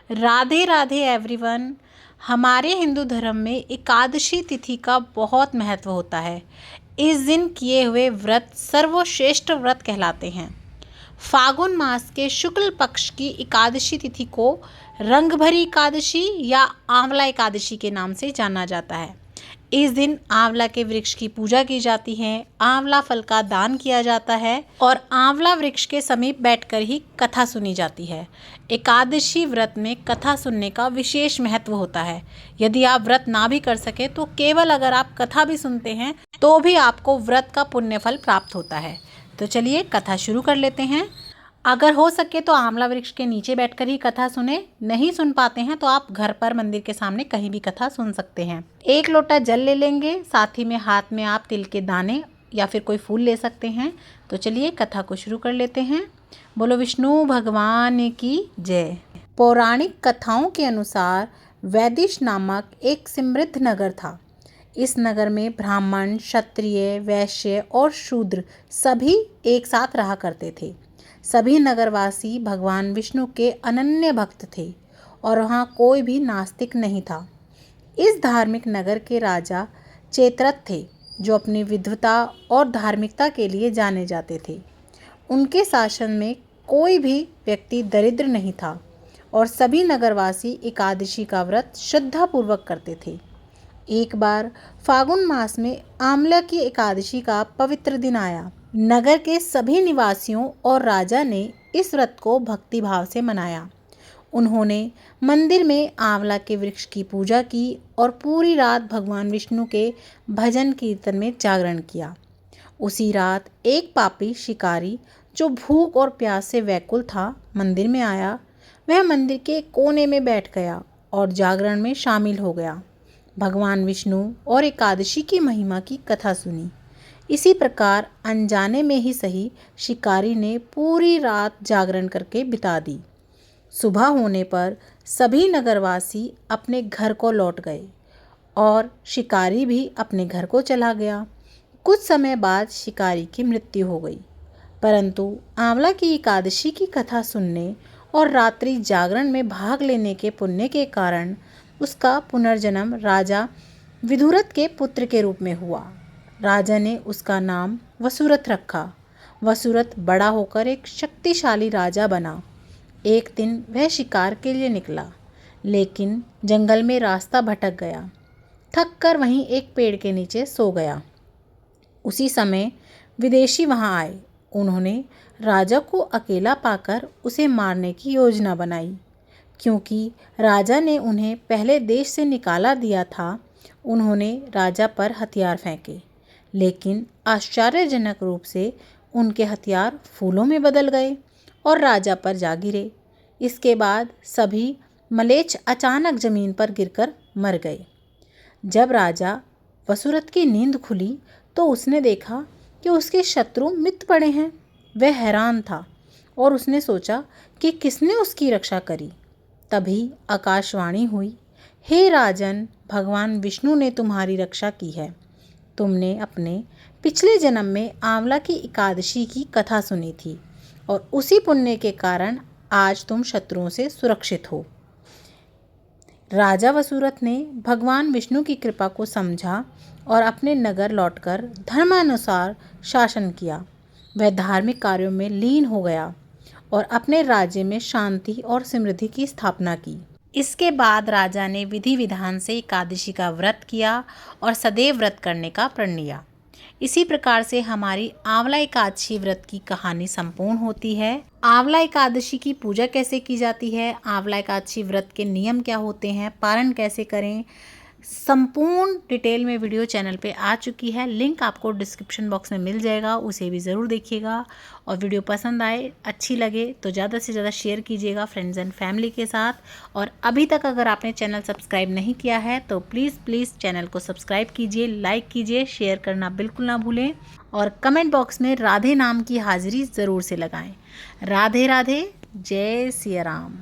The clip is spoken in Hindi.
राधे राधे एवरीवन। हमारे हिंदू धर्म में एकादशी तिथि का बहुत महत्व होता है। इस दिन किए हुए व्रत सर्वश्रेष्ठ व्रत कहलाते हैं। फागुन मास के शुक्ल पक्ष की एकादशी तिथि को रंगभरी एकादशी या आंवला एकादशी के नाम से जाना जाता है। इस दिन आंवला के वृक्ष की पूजा की जाती है, आंवला फल का दान किया जाता है और आंवला वृक्ष के समीप बैठकर ही कथा सुनी जाती है। एकादशी व्रत में कथा सुनने का विशेष महत्व होता है। यदि आप व्रत ना भी कर सके तो केवल अगर आप कथा भी सुनते हैं तो भी आपको व्रत का पुण्य फल प्राप्त होता है। तो चलिए कथा शुरू कर लेते हैं। अगर हो सके तो आंवला वृक्ष के नीचे बैठकर ही कथा सुने, नहीं सुन पाते हैं तो आप घर पर मंदिर के सामने कहीं भी कथा सुन सकते हैं। 1 लोटा जल ले लेंगे, साथ ही में हाथ में आप तिल के दाने या फिर कोई फूल ले सकते हैं। तो चलिए कथा को शुरू कर लेते हैं। बोलो विष्णु भगवान की जय। पौराणिक कथाओं के अनुसार वैदिश नामक एक समृद्ध नगर था। इस नगर में ब्राह्मण, क्षत्रिय, वैश्य और शूद्र सभी एक साथ रहा करते थे। सभी नगरवासी भगवान विष्णु के अनन्य भक्त थे और वहाँ कोई भी नास्तिक नहीं था। इस धार्मिक नगर के राजा चेत्रथ थे, जो अपनी विद्वता और धार्मिकता के लिए जाने जाते थे। उनके शासन में कोई भी व्यक्ति दरिद्र नहीं था और सभी नगरवासी एकादशी का व्रत श्रद्धापूर्वक करते थे। एक बार फागुन मास में आंवला की एकादशी का पवित्र दिन आया। नगर के सभी निवासियों और राजा ने इस व्रत को भक्तिभाव से मनाया। उन्होंने मंदिर में आंवला के वृक्ष की पूजा की और पूरी रात भगवान विष्णु के भजन कीर्तन में जागरण किया। उसी रात एक पापी शिकारी जो भूख और प्यास से व्याकुल था, मंदिर में आया। वह मंदिर के कोने में बैठ गया और जागरण में शामिल हो गया। भगवान विष्णु और एकादशी की महिमा की कथा सुनी। इसी प्रकार अनजाने में ही सही शिकारी ने पूरी रात जागरण करके बिता दी। सुबह होने पर सभी नगरवासी अपने घर को लौट गए और शिकारी भी अपने घर को चला गया। कुछ समय बाद शिकारी की मृत्यु हो गई, परंतु आंवला की एकादशी की कथा सुनने और रात्रि जागरण में भाग लेने के पुण्य के कारण उसका पुनर्जन्म राजा विदुरथ के पुत्र के रूप में हुआ। राजा ने उसका नाम वसुरथ रखा। वसुरथ बड़ा होकर एक शक्तिशाली राजा बना। एक दिन वह शिकार के लिए निकला, लेकिन जंगल में रास्ता भटक गया। थक कर वहीं एक पेड़ के नीचे सो गया। उसी समय विदेशी वहां आए। उन्होंने राजा को अकेला पाकर उसे मारने की योजना बनाई। क्योंकि राजा ने उन्हें पहले देश से निकाला दिया था, उन्होंने राजा पर हथियार फेंके, लेकिन आश्चर्यजनक रूप से उनके हथियार फूलों में बदल गए और राजा पर जा गिरे। इसके बाद सभी मलेच्छ अचानक जमीन पर गिरकर मर गए। जब राजा वसुरथ की नींद खुली तो उसने देखा कि उसके शत्रु मिट पड़े हैं। वह हैरान था और उसने सोचा कि किसने उसकी रक्षा करी। तभी आकाशवाणी हुई, हे राजन, भगवान विष्णु ने तुम्हारी रक्षा की है। तुमने अपने पिछले जन्म में आंवला की एकादशी की कथा सुनी थी और उसी पुण्य के कारण आज तुम शत्रुओं से सुरक्षित हो। राजा वसुरथ ने भगवान विष्णु की कृपा को समझा और अपने नगर लौटकर धर्मानुसार शासन किया। वह धार्मिक कार्यों में लीन हो गया और अपने राज्य में शांति और समृद्धि की स्थापना की। इसके बाद राजा ने विधि विधान से एकादशी का व्रत किया और सदैव व्रत करने का प्रण लिया। इसी प्रकार से हमारी आंवला एकादशी व्रत की कहानी संपूर्ण होती है। आंवला एकादशी की पूजा कैसे की जाती है, आंवला एकादशी व्रत के नियम क्या होते हैं, पारण कैसे करें, संपूर्ण डिटेल में वीडियो चैनल पे आ चुकी है। लिंक आपको डिस्क्रिप्शन बॉक्स में मिल जाएगा, उसे भी ज़रूर देखिएगा। और वीडियो पसंद आए, अच्छी लगे तो ज़्यादा से ज़्यादा शेयर कीजिएगा फ्रेंड्स एंड फैमिली के साथ। और अभी तक अगर आपने चैनल सब्सक्राइब नहीं किया है तो प्लीज़ चैनल को सब्सक्राइब कीजिए, लाइक कीजिए, शेयर करना बिल्कुल ना भूलें और कमेंट बॉक्स में राधे नाम की हाजिरी ज़रूर से लगाएँ। राधे राधे, जय सिया राम।